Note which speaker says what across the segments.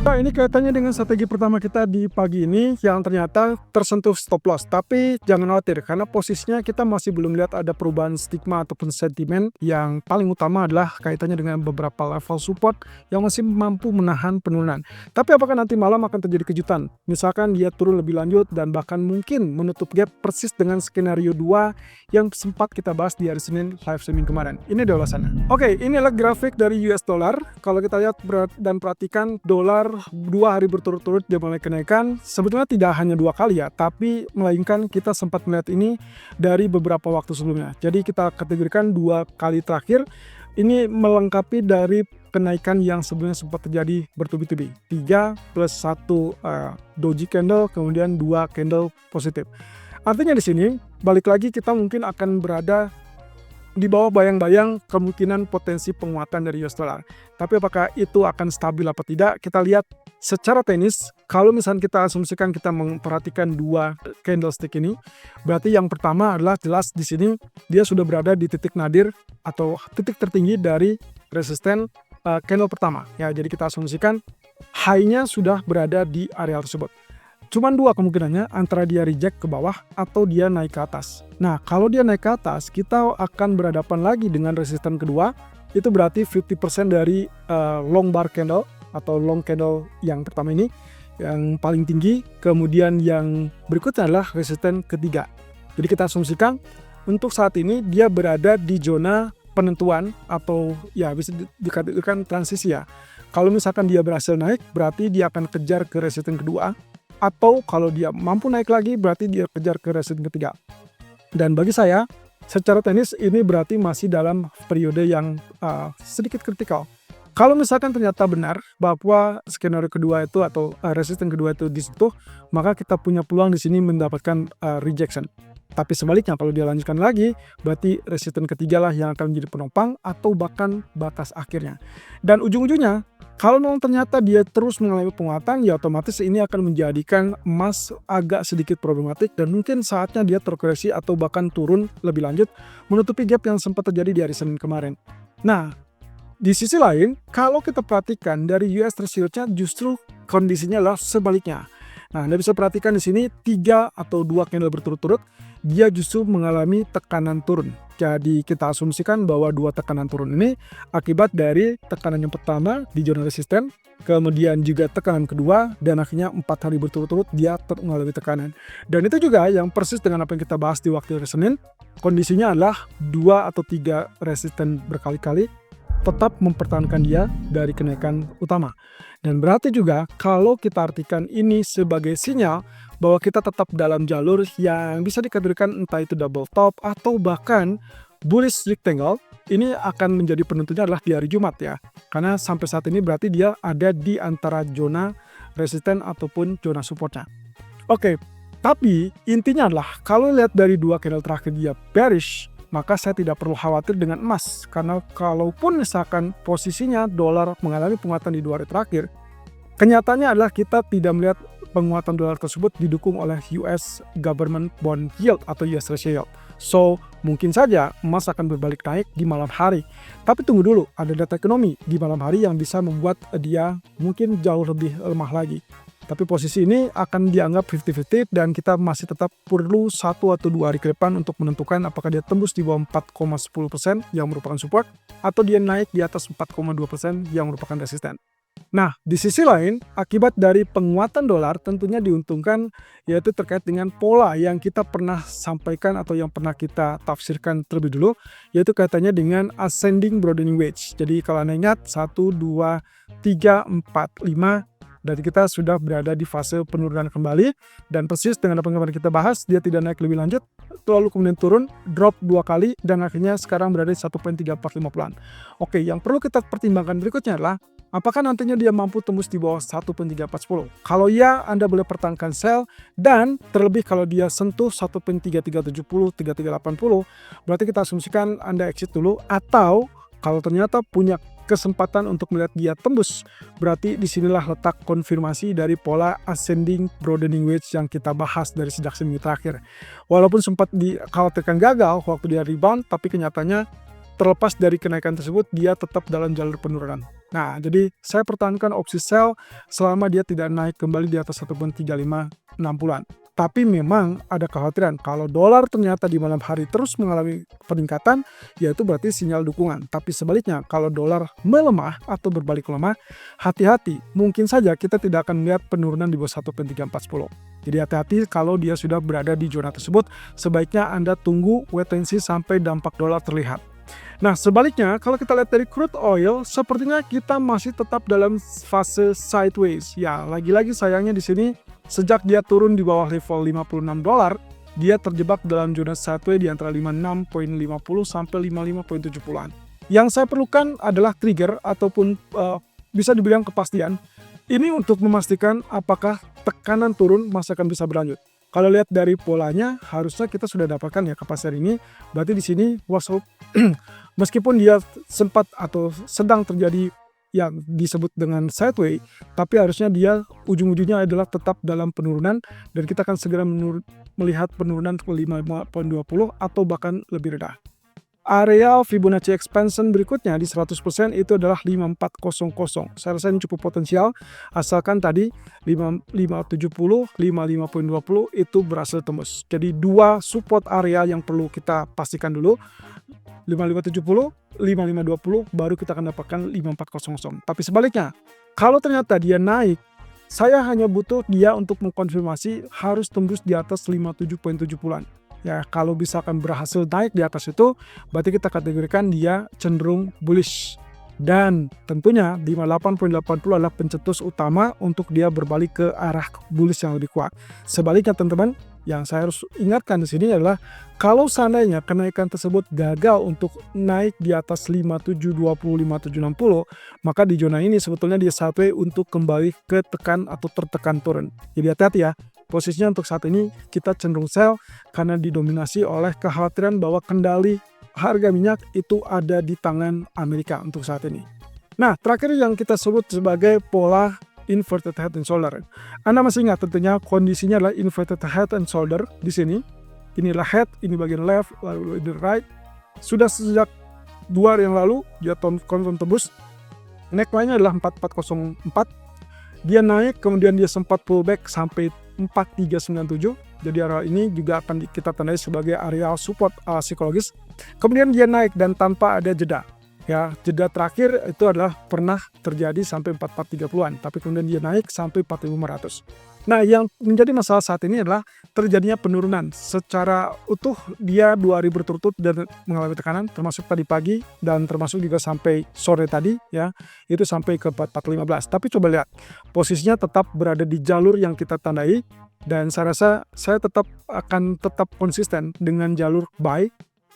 Speaker 1: Nah, ini kaitannya dengan strategi pertama kita di pagi ini yang ternyata tersentuh stop loss. Tapi jangan khawatir karena posisinya kita masih belum lihat ada perubahan stigma ataupun sentimen. Yang paling utama adalah kaitannya dengan beberapa level support yang masih mampu menahan penurunan. Tapi apakah nanti malam akan terjadi kejutan? Misalkan dia turun lebih lanjut dan bahkan mungkin menutup gap persis dengan skenario 2 yang sempat kita bahas di hari Senin live streaming kemarin. Ini adalah sana. Oke, inilah grafik dari US dollar. Kalau kita lihat dan perhatikan dolar 2 hari berturut-turut dia mulai kenaikan. Sebetulnya tidak hanya 2 kali ya, tapi melainkan kita sempat melihat ini dari beberapa waktu sebelumnya. Jadi kita kategorikan 2 kali terakhir ini melengkapi dari kenaikan yang sebelumnya sempat terjadi bertubi-tubi. 3 plus 1 doji candle, kemudian 2 candle positif. Artinya di sini balik lagi kita mungkin akan berada di bawah bayang-bayang kemungkinan potensi penguatan dari US dollar. Tapi apakah itu akan stabil apa tidak? Kita lihat secara teknis, kalau misalnya kita asumsikan kita memperhatikan 2 candlestick ini, berarti yang pertama adalah jelas di sini dia sudah berada di titik nadir atau titik tertinggi dari resisten candle pertama. Ya, jadi kita asumsikan high-nya sudah berada di area tersebut. Cuman 2 kemungkinannya, antara dia reject ke bawah atau dia naik ke atas. Nah, kalau dia naik ke atas, kita akan berhadapan lagi dengan resisten kedua. Itu berarti 50% dari long bar candle atau long candle yang pertama ini, yang paling tinggi. Kemudian yang berikutnya adalah resisten ketiga. Jadi kita asumsikan untuk saat ini dia berada di zona penentuan atau ya bisa dikatakan transisi ya. Kalau misalkan dia berhasil naik, berarti dia akan kejar ke resisten kedua. Atau kalau dia mampu naik lagi berarti dia kejar ke resisten ketiga. Dan bagi saya secara teknis ini berarti masih dalam periode yang sedikit kritikal. Kalau misalkan ternyata benar bahwa skenario kedua itu atau resisten kedua itu disentuh, maka kita punya peluang di sini mendapatkan rejection. Tapi sebaliknya kalau dia lanjutkan lagi, berarti resisten ketiga lah yang akan menjadi penopang atau bahkan batas akhirnya. Dan ujung-ujungnya, kalau memang ternyata dia terus mengalami penguatan, ya otomatis ini akan menjadikan emas agak sedikit problematik dan mungkin saatnya dia terkoreksi atau bahkan turun lebih lanjut menutupi gap yang sempat terjadi di hari Senin kemarin. Nah, di sisi lain, kalau kita perhatikan dari US Treasury-nya justru kondisinya adalah sebaliknya. Nah, Anda bisa perhatikan di sini 3 atau 2 candle berturut-turut, dia justru mengalami tekanan turun. Jadi kita asumsikan bahwa 2 tekanan turun ini akibat dari tekanan yang pertama di zona resisten, kemudian juga tekanan kedua, dan akhirnya 4 hari berturut-turut dia mengalami tekanan. Dan itu juga yang persis dengan apa yang kita bahas di waktu hari Senin, kondisinya adalah 2 atau 3 resisten berkali-kali tetap mempertahankan dia dari kenaikan utama. Dan berarti juga kalau kita artikan ini sebagai sinyal bahwa kita tetap dalam jalur yang bisa dikategorikan entah itu double top atau bahkan bullish rectangle, ini akan menjadi penentunya adalah di hari Jumat ya. Karena sampai saat ini berarti dia ada di antara zona resisten ataupun zona supportnya. Oke, tapi intinya adalah kalau lihat dari 2 candle terakhir dia bearish, maka saya tidak perlu khawatir dengan emas. Karena kalaupun misalkan posisinya dolar mengalami penguatan di 2 hari terakhir, kenyataannya adalah kita tidak melihat penguatan dolar tersebut didukung oleh US Government Bond Yield atau US Treasury Yield. So, mungkin saja emas akan berbalik naik di malam hari. Tapi tunggu dulu, ada data ekonomi di malam hari yang bisa membuat dia mungkin jauh lebih lemah lagi. Tapi posisi ini akan dianggap 50-50 dan kita masih tetap perlu 1 atau 2 hari ke depan untuk menentukan apakah dia tembus di bawah 4,10% yang merupakan support atau dia naik di atas 4,2% yang merupakan resisten. Nah, di sisi lain, akibat dari penguatan dolar tentunya diuntungkan yaitu terkait dengan pola yang kita pernah sampaikan atau yang pernah kita tafsirkan terlebih dulu, yaitu kaitannya dengan ascending broadening wedge. Jadi kalau Anda ingat 1, 2, 3, 4, 5, dan kita sudah berada di fase penurunan kembali dan persis dengan apa yang kita bahas, dia tidak naik lebih lanjut, lalu kemudian turun, drop 2 kali dan akhirnya sekarang berada di 1.3450-an. Oke, yang perlu kita pertimbangkan berikutnya adalah apakah nantinya dia mampu tembus di bawah 1.3410. Kalau ya, Anda boleh pertahankan sell dan terlebih kalau dia sentuh 1.3370, 3380, berarti kita asumsikan Anda exit dulu atau kalau ternyata punya kesempatan untuk melihat dia tembus, berarti disinilah letak konfirmasi dari pola ascending broadening wedge yang kita bahas dari sejak seminggu terakhir. Walaupun sempat dikhawatirkan gagal waktu dia rebound, tapi kenyataannya terlepas dari kenaikan tersebut dia tetap dalam jalur penurunan. Nah, jadi saya pertahankan opsi sell selama dia tidak naik kembali di atas 1.3560-an. Tapi memang ada kekhawatiran kalau dolar ternyata di malam hari terus mengalami peningkatan, yaitu berarti sinyal dukungan. Tapi sebaliknya, kalau dolar melemah atau berbalik lemah, hati-hati, mungkin saja kita tidak akan melihat penurunan di bawah 1.3410. Jadi hati-hati kalau dia sudah berada di zona tersebut, sebaiknya Anda tunggu wait and see sampai dampak dolar terlihat. Nah, sebaliknya kalau kita lihat dari crude oil, sepertinya kita masih tetap dalam fase sideways. Ya, lagi-lagi sayangnya di sini sejak dia turun di bawah level $56, dia terjebak dalam zona sideways di antara 56.50 sampai 55.70-an. Yang saya perlukan adalah trigger ataupun bisa dibilang kepastian. Ini untuk memastikan apakah tekanan turun masih akan bisa berlanjut. Kalau lihat dari polanya, harusnya kita sudah dapatkan ya kepastian ini. Berarti di sini meskipun dia sempat atau sedang terjadi yang disebut dengan sideways, tapi harusnya dia ujung-ujungnya adalah tetap dalam penurunan dan kita akan segera melihat penurunan ke 5.20 atau bahkan lebih rendah. Area Fibonacci expansion berikutnya di 100% itu adalah 5400. Saya rasa ini cukup potensial asalkan tadi 5570, 55.20 itu berhasil tembus. Jadi dua support area yang perlu kita pastikan dulu. 5570, 5520 baru kita akan dapatkan 5400. Tapi sebaliknya, kalau ternyata dia naik, saya hanya butuh dia untuk mengkonfirmasi harus tembus di atas 57.70-an. Ya, kalau misalkan berhasil naik di atas itu, berarti kita kategorikan dia cenderung bullish. Dan tentunya 58.80 adalah pencetus utama untuk dia berbalik ke arah bullish yang lebih kuat. Sebaliknya teman-teman, yang saya harus ingatkan di sini adalah kalau seandainya kenaikan tersebut gagal untuk naik di atas 5720, 5760, maka di zona ini sebetulnya dia sideways untuk kembali ke tekan atau tertekan turun. Jadi hati-hati ya. Posisinya untuk saat ini kita cenderung sell karena didominasi oleh kekhawatiran bahwa kendali harga minyak itu ada di tangan Amerika untuk saat ini. Nah, terakhir yang kita sebut sebagai pola inverted head and shoulder. Anda masih ingat tentunya kondisinya adalah inverted head and shoulder di sini. Inilah head, ini bagian left, lalu di right. Sudah sejak 2 hari yang lalu dia confirm tembus. Neckline-nya adalah 4404. Dia naik, kemudian dia sempat pullback sampai 4397. Jadi area ini juga akan kita tandai sebagai area support psikologis. Kemudian dia naik dan tanpa ada jeda. Ya, jeda terakhir itu adalah pernah terjadi sampai 4430-an, tapi kemudian dia naik sampai 4500. Nah, yang menjadi masalah saat ini adalah terjadinya penurunan secara utuh. Dia 2 hari berturut-turut dan mengalami tekanan, termasuk tadi pagi dan termasuk juga sampai sore tadi ya, itu sampai ke 4415. Tapi coba lihat, posisinya tetap berada di jalur yang kita tandai dan saya rasa saya akan tetap konsisten dengan jalur buy.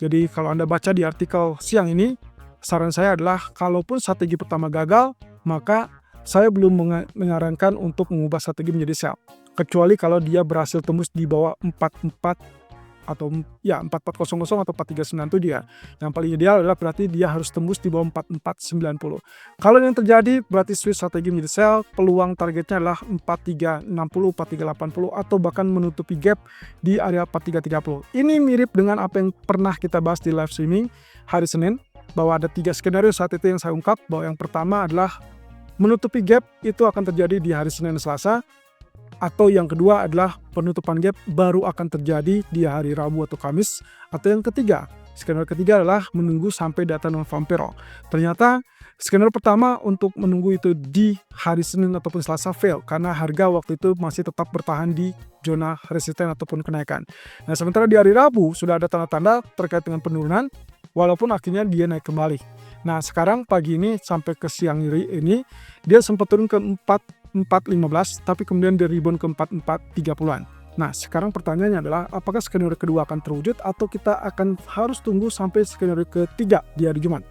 Speaker 1: Jadi kalau Anda baca di artikel siang ini, saran saya adalah kalaupun strategi pertama gagal, maka saya belum menyarankan untuk mengubah strategi menjadi sell. Kecuali kalau dia berhasil tembus di bawah 44 atau ya 4400 atau 4397 ya. Yang paling ideal adalah berarti dia harus tembus di bawah 4490. Kalau yang terjadi berarti switch strategi menjadi sell, peluang targetnya adalah 4360, 4380 atau bahkan menutupi gap di area 4330. Ini mirip dengan apa yang pernah kita bahas di live streaming hari Senin, bahwa ada 3 skenario saat itu yang saya ungkap, bahwa yang pertama adalah menutupi gap itu akan terjadi di hari Senin dan Selasa, atau yang kedua adalah penutupan gap baru akan terjadi di hari Rabu atau Kamis, atau yang ketiga, skenario ketiga adalah menunggu sampai data non-farm payroll. Ternyata skenario pertama untuk menunggu itu di hari Senin ataupun Selasa fail karena harga waktu itu masih tetap bertahan di zona resisten ataupun kenaikan. Nah, sementara di hari Rabu sudah ada tanda-tanda terkait dengan penurunan, walaupun akhirnya dia naik kembali. Nah, sekarang pagi ini sampai ke siang ini dia sempat turun ke 4415, tapi kemudian dia rebound ke 4430-an. Nah, sekarang pertanyaannya adalah apakah skenario kedua akan terwujud atau kita akan harus tunggu sampai skenario ketiga di hari Jumat.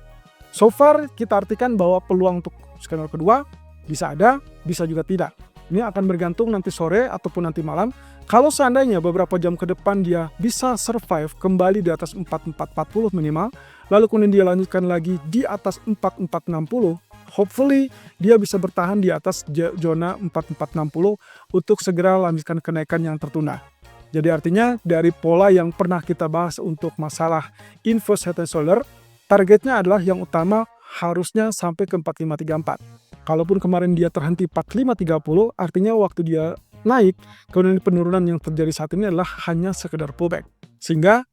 Speaker 1: So far kita artikan bahwa peluang untuk skenario kedua bisa ada, bisa juga tidak. Ini akan bergantung nanti sore ataupun nanti malam. Kalau seandainya beberapa jam ke depan dia bisa survive kembali di atas 4440 minimal, lalu kemudian dia lanjutkan lagi di atas 4460, hopefully dia bisa bertahan di atas zona 4460 untuk segera lanjutkan kenaikan yang tertunda. Jadi artinya dari pola yang pernah kita bahas untuk masalah inverse head and shoulder, targetnya adalah yang utama harusnya sampai ke 4534. Kalaupun kemarin dia terhenti 4530, artinya waktu dia naik, kemudian penurunan yang terjadi saat ini adalah hanya sekedar pullback. Sehingga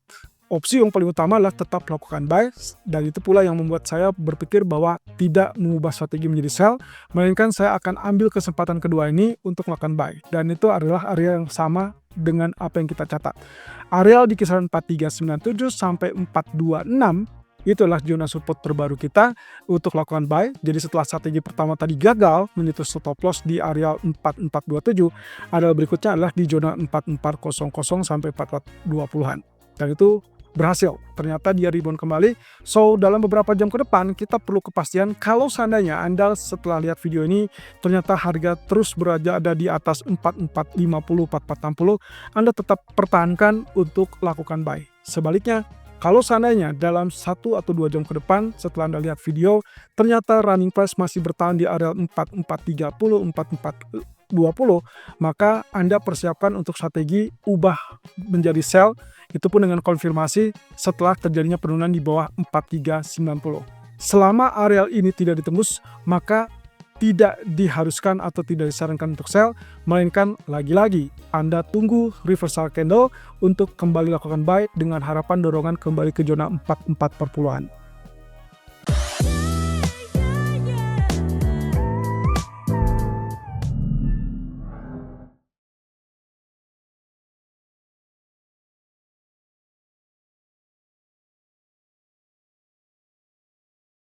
Speaker 1: opsi yang paling utama adalah tetap melakukan buy, dan itu pula yang membuat saya berpikir bahwa tidak mengubah strategi menjadi sell, melainkan saya akan ambil kesempatan kedua ini untuk melakukan buy. Dan itu adalah area yang sama dengan apa yang kita catat. Area di kisaran 4397 sampai 426 itu adalah zona support terbaru kita untuk lakukan buy. Jadi setelah strategi pertama tadi gagal menyentuh stop loss di area 4427, adalah berikutnya adalah di zona 4400 sampai 4420-an. Dan itu berhasil, ternyata dia rebound kembali. So dalam beberapa jam ke depan kita perlu kepastian kalau seandainya Anda setelah lihat video ini ternyata harga terus berada di atas 4450, 4460, Anda tetap pertahankan untuk lakukan buy. Sebaliknya, kalau seandainya dalam 1 atau 2 jam ke depan setelah Anda lihat video ternyata running price masih bertahan di area 4430, 4420, maka Anda persiapkan untuk strategi ubah menjadi sell, itu pun dengan konfirmasi setelah terjadinya penurunan di bawah 4390. Selama area ini tidak ditembus, maka tidak diharuskan atau tidak disarankan untuk sell, melainkan lagi-lagi Anda tunggu reversal candle untuk kembali lakukan buy dengan harapan dorongan kembali ke zona 4440-an.